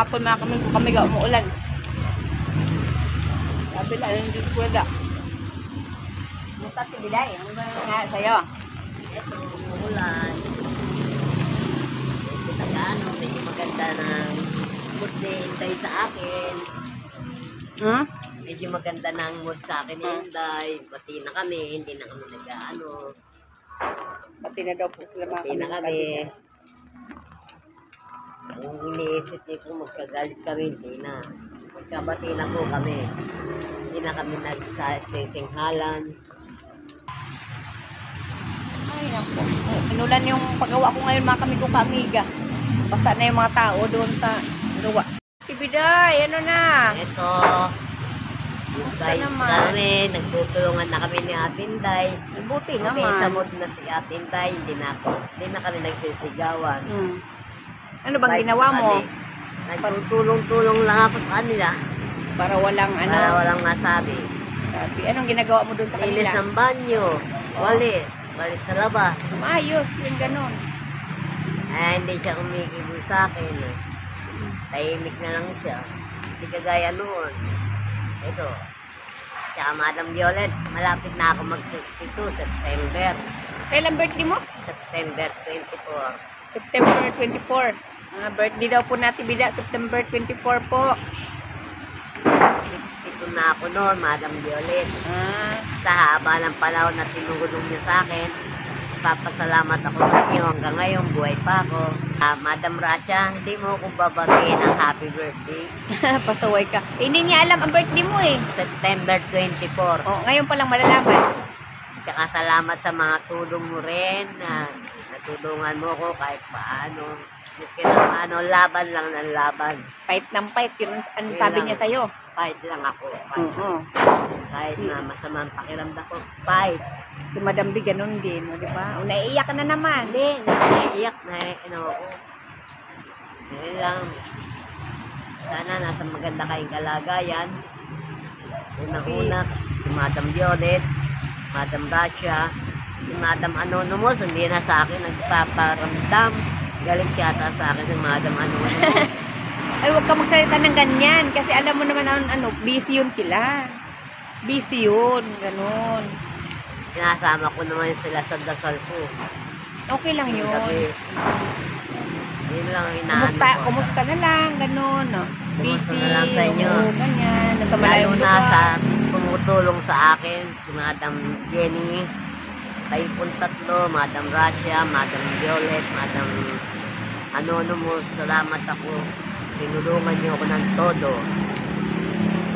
kahapon mga kami ga umuulan. Sabi lang, hindi ko wala. Musta si Biday? Ano ba nga sa'yo? Ito, umuulan. Kita gaano, medyo maganda ng mood ni Inday sa akin. Medyo maganda ng mood sa akin ni Inday. Pati na kami, hindi na kami nag-ano. Pati na daw po sila mga Pati na kami. Kung iniisip niyo kung magkagalit kami, hindi na. Magkabati na po kami. Hindi na kami nagsasinghalan. Ay, naku. Inulan yung paggawa ko ngayon mga kamiga. Basta na yung mga tao doon sa gawa. Si Biday, ano na? Ito. Basta Guys, naman. kami, nagtutulungan na kami ni Ate Inday. Buti Sa naman. mood na si Ate Inday, hindi na kami nagsisigawan. Ano bang ginawa mo? Nagtutulong-tulong lang ako sa kanila. Para walang ano? Para walang masabi. Sabi, anong ginagawa mo doon sa Linis kanila? ng banyo. Walis. Walis sa labas. Maayos, yung ganon. Ay, hindi siya kumikibo sa akin. Tahimik na lang siya. Hindi kagaya noon. Ito. Tsaka Madam Violet, malapit na ako mag-62, September. Kailan birthday mo? September 24. September 24. Birthday daw po natin, Bida. September 24 po. 62 na ako noon, Madam Violet. Sa haba ng panahon na tinulong niyo sa akin, papasalamat ako sa inyo hanggang ngayon, buhay pa ako. Madam Rasha, hindi mo akong babagiin ang happy birthday. Pasaway ka. Hindi niya alam ang birthday mo eh. September 24. Oh, ngayon pa lang malalaman. Tsaka salamat sa mga tulong mo rin na natulungan mo ko kahit paano. Miski na paano, laban lang ng laban. Fight ng fight. Yun ang Yun sabi lang. niya sa'yo. Fight lang ako. Fight. Kahit na masamang pakiramdam ko, fight. Si Madam B, ganun din. O, diba? O, naiiyak ka na naman. Hindi, naiiyak na ako. Ngayon lang. Sana nasa maganda kayong kalagayan. Unang-una, si Madam Violet, Madam Rasha, si Madam Anonymous, hindi na sa akin nagpaparamdam. Galit yata sa akin si Madam Anonymous. Ay, huwag ka magsalita ng ganyan. Kasi alam mo naman, busy yun sila. Busy yun. Ganun. Sinasama ko naman sila sa dasal ko. Okay lang yun. Gabi. Yun lang ang inaano ko. Kumusta na lang, ganun. No? Kumusta Busy. na lang sa inyo? Oo, ganyan. Nasa Lalo malayong na lugar. sa tumutulong sa akin, si Madam Jenny, kayo pong tatlo, Madam Rasha, Madam Violet, Madam Anonymous, salamat ako. Tinulungan niyo ako ng todo.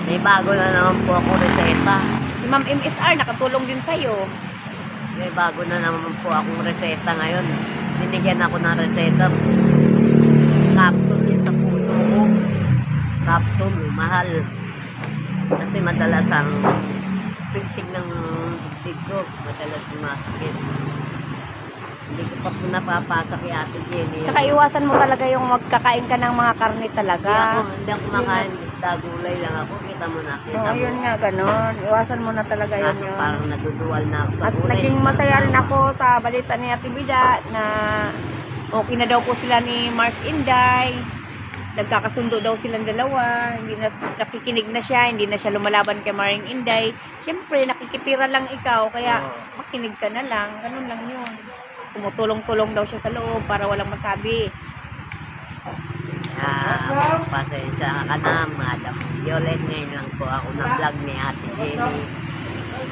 May bago na naman po ako reseta. Si Ma'am MSR, nakatulong din sa'yo. May bago na naman po akong reseta ngayon. Binigyan ako ng reseta. Capsule yun sa puso ko. Capsule, mahal. Kasi madalas ang pintig ng dibdib ko. Madalas sumasakit. Hindi ko pa po napapasa kay Ate Jenny. Saka iwasan mo talaga yung magkakain ka ng mga karne talaga. Hindi ako makain. Gulay lang ako. Kita mo na. Kita Oo, mo. yun nga, ganun. Iwasan mo na talaga yun Kaso yun. parang naduduwal na ako sa At gulay. naging masaya rin ako sa balita ni Ate Bida na okay na daw po sila ni Mars Inday. Nagkakasundo daw silang dalawa. Hindi na, nakikinig na siya. Hindi na siya lumalaban kay Maring Inday. Siyempre, nakikitira lang ikaw. Kaya makinig ka na lang. Ganun lang yun. Tumutulong-tulong daw siya sa loob para walang masabi. Pasensya ka na, Madam Violet. Ngayon lang po ako na vlog ni Ate Jenny.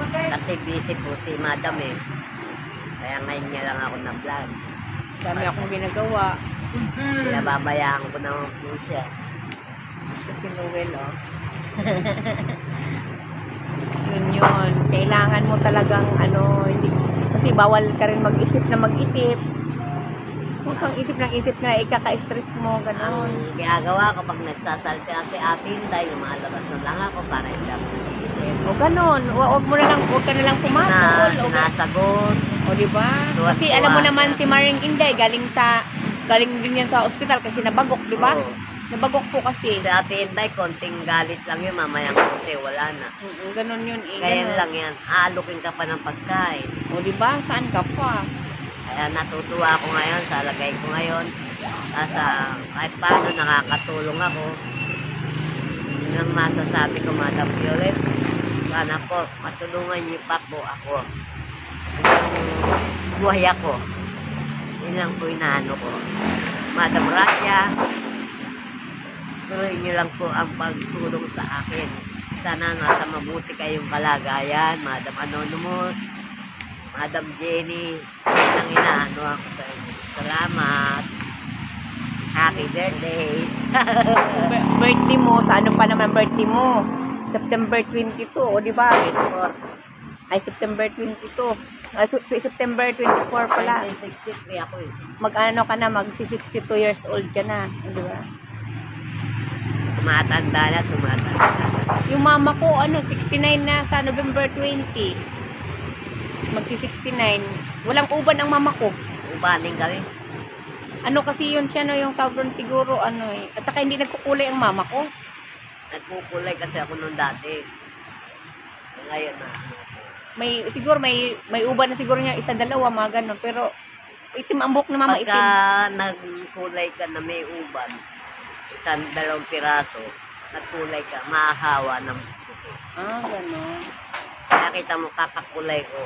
Kasi busy po si Madam eh. Kaya ngayon niya lang ako na vlog. Dami akong ginagawa. Pinababayaan ko naman po siya. Kasi Noel, oh. Yun. Kailangan mo talagang, hindi, kasi bawal ka rin mag-isip na mag-isip. Huwag kang isip ng isip na ikaka-stress mo, Ang gano'n. ginagawa ko pag nagsasalita si Ate Inday, lumalabas na lang ako para hindi ako nag-iisip. O gano'n, huwag ka na lang pumatol. Sinasagot. O diba? Kasi alam mo naman si Maring Inday, galing din yan sa ospital kasi nabagok, diba? Oo. Nabagok po kasi. Si Ate Inday, konting galit lang yun, mamayang konti, wala na. Ganon yun eh. Ganyan Ganon. lang yan, aalukin ka pa ng pagkain. O diba? Saan ka pa? Kaya natutuwa ako ngayon sa lagay ko ngayon. Kahit paano nakakatulong ako. Yun ang masasabi ko, Madam Violet. Sana po, matulungan niyo pa po ako. Buhay ako. Yun lang po inaano ko. Madam Rasha, tuloy niyo lang po ang pagtulong sa akin. Sana nasa mabuti kayong kalagayan, Madam Anonymous, Madam Jenny. Yun ang inaano ako sa inyo. Salamat. Happy birthday. Birthday mo, sa ano pa naman birthday mo? September 22, o di ba? Ay, September 22. September 24 pala. 1963 ako eh. Mag-ano ka na, mag-62 years old ka na. Di ba? Tumatanda na. Yung mama ko, 69 na sa November 20. Magsi-69. Walang uban ang mama ko. Ubaning kami. Ano kasi yun siya, yung tawag siguro, eh. At saka hindi nagkukulay ang mama ko. Nagkukulay kasi ako nung dati. Ngayon na. Siguro may uban na siguro niya, isa, dalawa, mga ganun. Pero, itim ang buhok na mama, itim. Pagka nagkulay ka na may uban, isang dalawang piraso, nagkulay ka, maahawa ng puti. Ganun. Kaya kita mo kakakulay ko,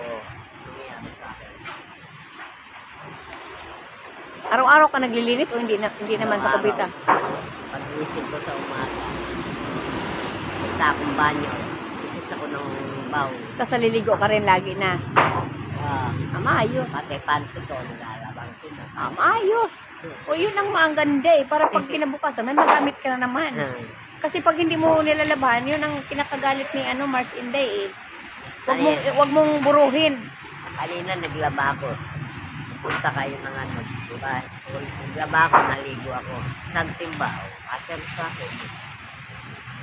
nangyayari sa akin. Araw-araw ka naglilinis o hindi naman sa kubita? Pag-isip ko sa umaga, isa akong banyo, isis ako ng baw. Tapos naliligo ka rin lagi na. Maayos. Pati panty ko, nilalabang ko na. Maayos. O yun ang maganda eh. Para pag kinabukasan, may magamit ka na naman. Kasi pag hindi mo nilalabahan, yun ang kinakagalit ni Mars Inday eh. Wag mong buruhin. Kanina naglaba ako. Punta kayo ng diba? Naglaba ako, naligo ako. Isang timba, ater sa akin.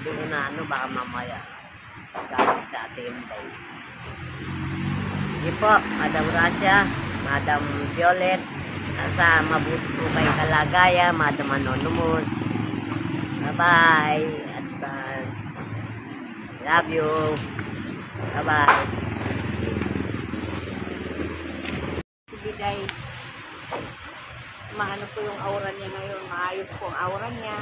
Hindi ko na baka mamaya. Gamit sa Ate Inday. Hindi po, Madam Rasha, Madam Violet, nasa mabuti po kayong kalagaya, Madam Anonymous. Bye-bye. At love you. Bye-bye. Biday. Maano po yung aura niya ngayon. Maayos po ang aura niya.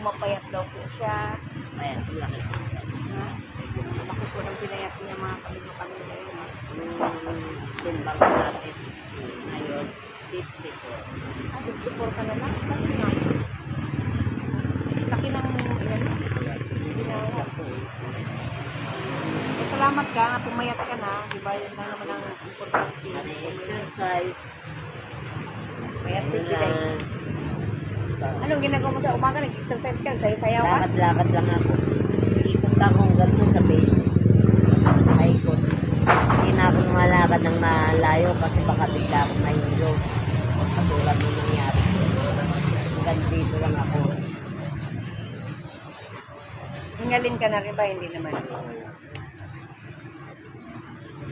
Mapayat daw po siya. Ayan, laki. Laki po ng pinayat niya mga pamilya yun. Timbang natin. Ngayon, 54. 54 ka na lang. Laki na. Laki ng ginawa. Salamat ka. Pumayat ka na. Diba? Yun lang naman ang importante. Exercise. Payat si Biday. Anong ginagawa mo sa umaga? Nag-exercise ka? Sayaw ka? Lakad-lakad lang ako. Ikot ako ganito sa base. Ikot. Hindi na ako lumalakad ng malayo kasi baka bigla akong mahilo. Katulad nung nangyari. Hanggang dito lang ako. Hingalin ka na rin ba? Hindi naman.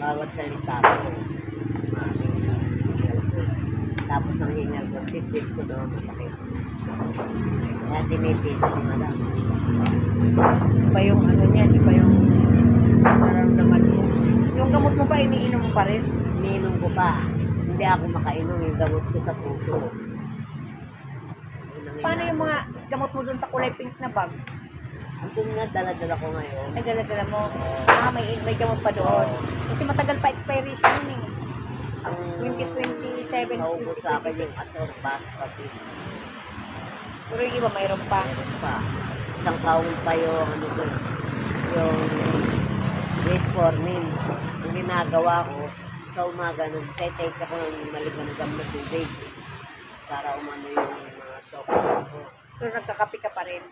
Bawat salita ko. Tapos ang hingal ko, tip-tip ko doon. Masakit. Kaya tinitis ko na lang. Di ba yung niya? Di ba yung nararamdaman mo? Yung gamot mo ba, iniinom mo pa rin? Iniinom ko pa. Hindi ako makainom yung gamot ko sa puso. Paano yung mga gamot mo dun sa kulay pink na bag? Ang nga, dala-dala ko ngayon. Ay, dala-dala mo. May gamot pa doon. Kasi matagal pa expiration yun eh. Ang 2027, naubos sa akin 2026. yung Atorbas pati. Pero yung iba mayroon pa. Meron pa. Isang kaon pa yung yung metformin. Yung ginagawa ko, sa umaga, nag-take ako ng maligamgam na tubig para umano yung mga chocolate ko. Pero nagkakapi ka pa rin.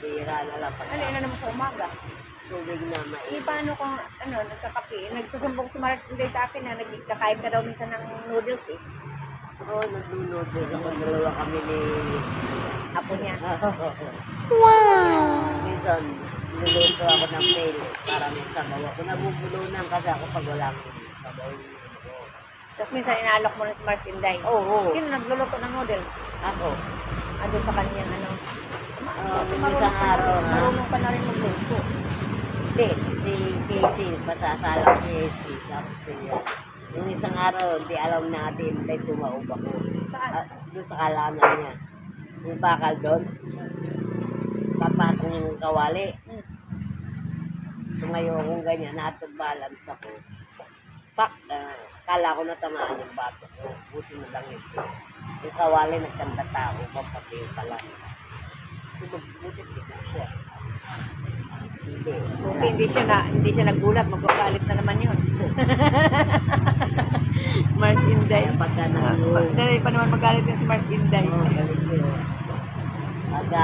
Bira na lang pag Ano naman sa umaga? tubig na Eh, paano kung, nagkakapi? Nagsusumbong si Mars Inday sa akin na nagkakain ka daw minsan ng noodles eh. Oo, naglunod din ako. Dalawa kami ni Apo niya. Minsan, niluluto ako ng mail para may sabaw ako. Nabubulunan kasi ako pag walang sabaw. Tapos minsan inaalok mo na si Mars Inday. Oo. Sino nagluluto ng noodles? Ako. Andun sa kanyang Isang araw na. Marunong ka na rin magluto. Hindi, si Casey, pasasala si Casey. Tapos siya. Yung isang araw, hindi alam natin, may tumaob ako. Saan? Doon sa kalanan niya. Yung bakal doon. Papatong yung kawali. Tumayo akong ganyan, natag balance ako. Pak! Kala ko natamaan yung bato ko. Buti na lang ito. Yung kawali nagkanda tao, papatay pala. Buti tignan siya. Hindi. Kung hindi siya nagulat, magkakalit na naman yun. Mars Inday. Kaya pagka nahulog, Dahil pa naman magalit yun si Mars Inday. galit yun. Pagka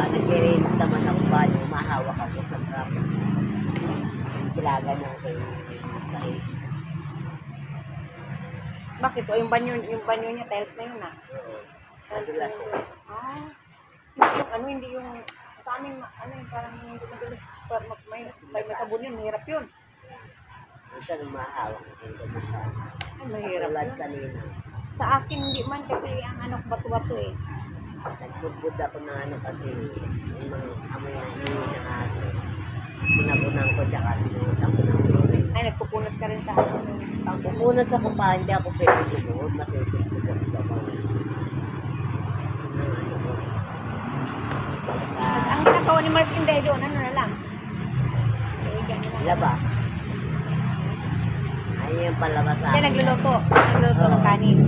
nag-release naman ako ba, mahawak ako sa trap. Kilaga niya kayo sa Bakit? O yung banyo niya, tiles na yun ah. madulas eh. Ah. Hindi yung ano, hindi yung sa amin, ano yung parang hindi madulas. May sabon yun, mahirap yun. Minsan mahawak ako sa mukha. Ay, mahirap Tulad yun. kanina. Sa akin hindi man kasi ang ano, bato-bato eh. Nagbudbud ako ng ano kasi yung mga amoy na hindi ng aso. Sinabunan ko tsaka sinuutan ko ng ulit. Ay, nagpupunot ka rin sa ano. Pupunod sa kupa, hindi ako pwede lumuhod. Matutulog ko sa mga Ang ginagawa ni Mars Inday doon, ano na lang? Eh, ganyan na lang. laba. Ayun yung palabas sa Siya akin. nagluluto ng kanin.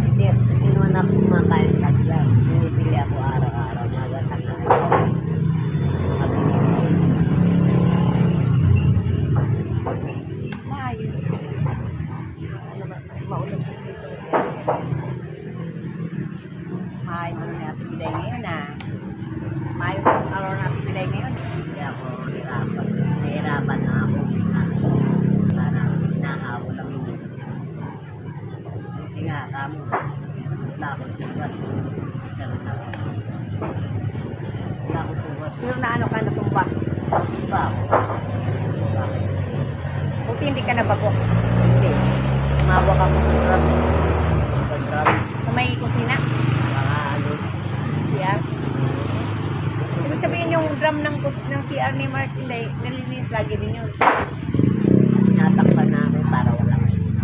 Hindi, kinuha na ako kumakain sa club. Binibili ako araw-araw. Magatang na ako. Maayos. Ano ba? Maulan ko dito. Maayos ang natin bilay ngayon ah. Maayos ang araw natin bilay ngayon. Hindi ako nahirapan. Nahirapan na ako. Parang hinahabol lang yun. Hindi nga, kamo. Wala akong sugat. Ganun ako. Wala akong sugat. Pero na ano ka natumba. Iba ako. Bakit? Buti hindi ka nabago. Hindi. Tumawag ako sa drum. Sa drum. Sa may kusina. Mga ano. CR. Ibig sabihin yung drum ng CR ni Mars Inday, nalinis lagi din yun. Tinatakpan namin para walang malilinis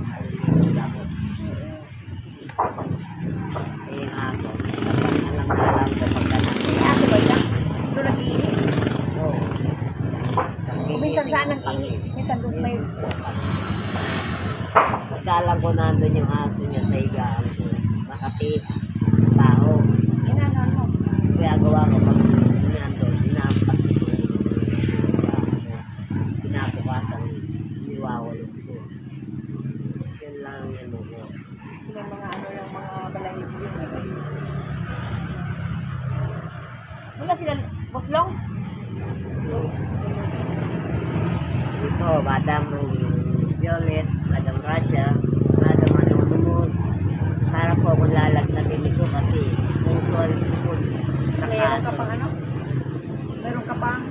ako. Eh, yung aso. Alam na alam ko pagka May aso ba siya? Doon nag-iinit. Oo. Minsan saan nag-iinit? Minsan doon may... Pagkalang ko nandun yung aso niya sa higaan ko. Makapit. Tao. Inanon mo. Kaya gawa ko pag nandun, inampas ko. Pinabukasan, niwawalit ko. Yan lang yan mo. Yung mga ano yung mga balahib yun. Wala sila, Boslong? Ito, Madam Violet, Madam Russia, Madam Anonymous. Para po akong lalagnatin ito kasi kung tuwal po, Meron ka pang ano? Meron ka pang...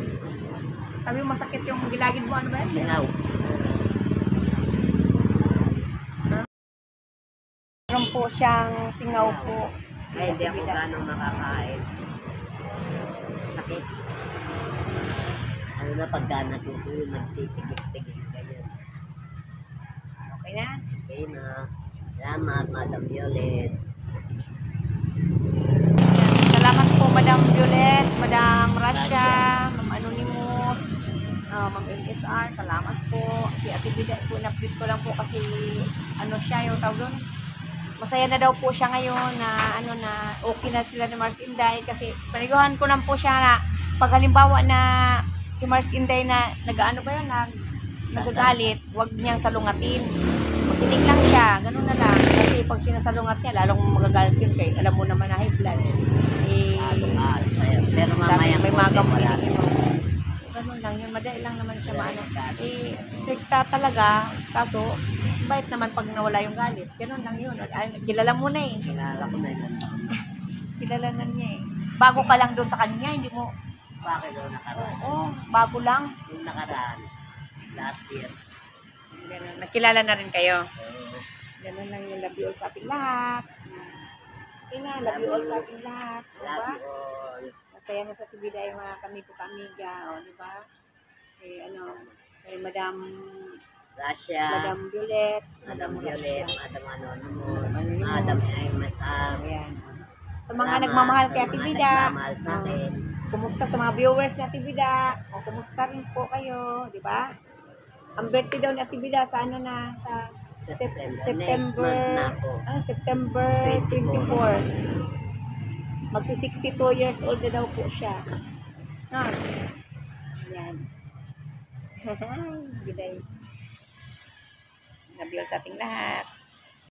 Sabi mo masakit yung gilagid mo, ano ba yan? Sinaw. Meron po siyang singaw po. Ay, hindi ako ganong makakain. Sakit. Ano na pagka natutuyo, nagtitigit-tigit ganyan. Okay na? Okay na. Salamat, Madam Violet. Salamat po, Madam Violet, Madam Rasha, Ma'am Anonymous, Ma'am MSR, salamat po. Si Ate Bida po, na-update ko lang po kasi ano siya, yung tawag doon. Masaya na daw po siya ngayon na ano na okay na sila ni Mars Inday kasi paniguhan ko lang po siya na pag halimbawa na si Mars Inday na nag-ano ba yun, nagagalit, wag niyang salungatin. Tinig lang siya, ganun na lang. Kasi pag sinasalungat niya, lalong magagalit yun kay alam mo naman na high blood. Eh, Pero mamaya may po, magam wala. ganun lang yun, madali lang naman siya maano. Eh, stricta talaga, kaso, bait naman pag nawala yung galit. Ganun lang yun. Ay, kilala mo na eh. Kilala ko na yun. Kilala na niya eh. Bago ka lang doon sa kanya, hindi mo, Bakit daw nakaraan? oo, bago lang. Yung nakaraan, last year. Ganun, nakilala na rin kayo. So, Ganun lang yung love you all sa ating lahat. Okay na, love you all sa ating lahat. love Diba? you all. Masaya na sa tibida yung mga kami po kamiga, o diba? Eh, ano, kay Madam Russia, Madam Violet, Madam Violet, Madam Madam Madam Aymasang. Ayan. Sa mga nagmamahal kay Ate Bida, Nagmamahal sa akin. kumusta sa mga viewers ni Ate Bida? O kumusta rin po kayo, di ba? Ang birthday daw ni Ate Bida sa ano na, sa Next month na po. September 24. Magsi 62 years old na daw po siya. Ha? Ayan. Biday. Nabiol sa ating lahat.